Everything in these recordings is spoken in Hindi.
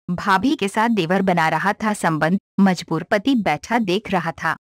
भाभी के साथ देवर बना रहा था संबंध, मजबूर पति बैठा देख रहा था।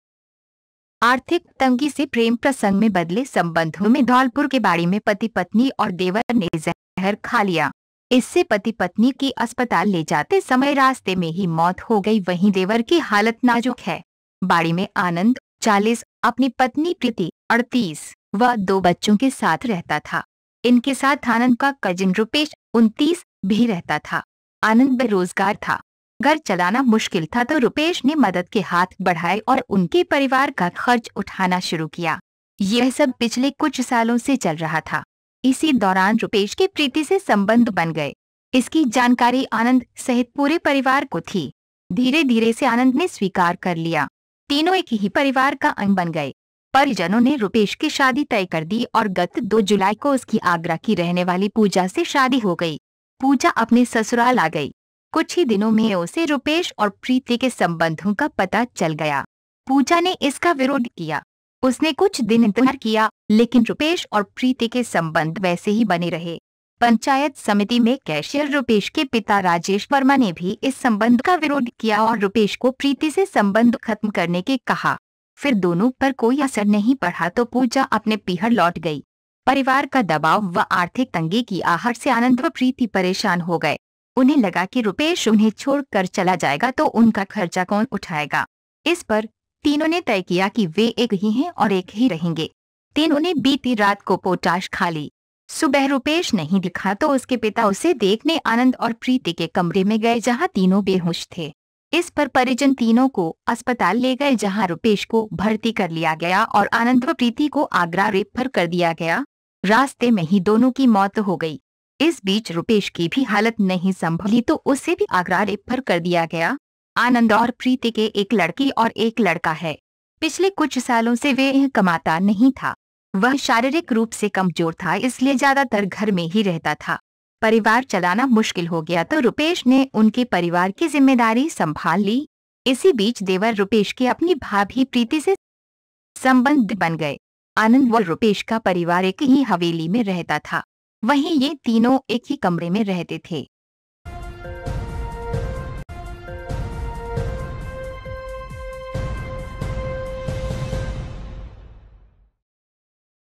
आर्थिक तंगी से प्रेम प्रसंग में बदले संबंधों में धौलपुर के बाड़ी में पति पत्नी और देवर ने जहर खा लिया। इससे पति पत्नी की अस्पताल ले जाते समय रास्ते में ही मौत हो गई। वहीं देवर की हालत नाजुक है। बाड़ी में आनंद 40 अपनी पत्नी प्रीति 38 व 2 बच्चों के साथ रहता था। इनके साथ आनंद का कजिन रुपेश 29 भी रहता था। आनंद बेरोजगार था, घर चलाना मुश्किल था, तो रुपेश ने मदद के हाथ बढ़ाए और उनके परिवार का खर्च उठाना शुरू किया। यह सब पिछले कुछ सालों से चल रहा था। इसी दौरान रुपेश के प्रीति से संबंध बन गए। इसकी जानकारी आनंद सहित पूरे परिवार को थी। धीरे धीरे से आनंद ने स्वीकार कर लिया। तीनों एक ही परिवार का अंग बन गए। परिजनों ने रुपेश की शादी तय कर दी और गत 2 जुलाई को उसकी आगरा की रहने वाली पूजा से शादी हो गई। पूजा अपने ससुराल आ गई। कुछ ही दिनों में उसे रुपेश और प्रीति के संबंधों का पता चल गया। पूजा ने इसका विरोध किया। उसने कुछ दिन इंतजार किया, लेकिन रुपेश और प्रीति के संबंध वैसे ही बने रहे। पंचायत समिति में कैशियर रुपेश के पिता राजेश वर्मा ने भी इस संबंध का विरोध किया और रुपेश को प्रीति से संबंध खत्म करने के कहा। फिर दोनों पर कोई असर नहीं पड़ा तो पूजा अपने पीहर लौट गई। परिवार का दबाव व आर्थिक तंगी की आहट से आनंद व प्रीति परेशान हो गए। उन्हें लगा कि रुपेश उन्हें छोड़कर चला जाएगा तो उनका खर्चा कौन उठाएगा। इस पर तीनों ने तय किया कि वे एक ही हैं और एक ही रहेंगे। तीनों ने बीती रात को पोटाश खा ली। सुबह रुपेश नहीं दिखा तो उसके पिता उसे देखने आनंद और प्रीति के कमरे में गए, जहां तीनों बेहोश थे। इस पर परिजन तीनों को अस्पताल ले गए, जहां रुपेश को भर्ती कर लिया गया और आनंद व प्रीति को आगरा रेफर कर दिया गया। रास्ते में ही दोनों की मौत हो गई। इस बीच रुपेश की भी हालत नहीं संभली तो उसे भी आगरा रेफर कर दिया गया। आनंद और प्रीति के एक लड़की और एक लड़का है। पिछले कुछ सालों से वे कमाता नहीं था। वह शारीरिक रूप से कमजोर था, इसलिए ज्यादातर घर में ही रहता था। परिवार चलाना मुश्किल हो गया तो रुपेश ने उनके परिवार की जिम्मेदारी संभाल ली। इसी बीच देवर रुपेश की अपनी भाभी प्रीति से संबंध बन गए। आनंद व रुपेश का परिवार एक ही हवेली में रहता था। वहीं ये तीनों एक ही कमरे में रहते थे।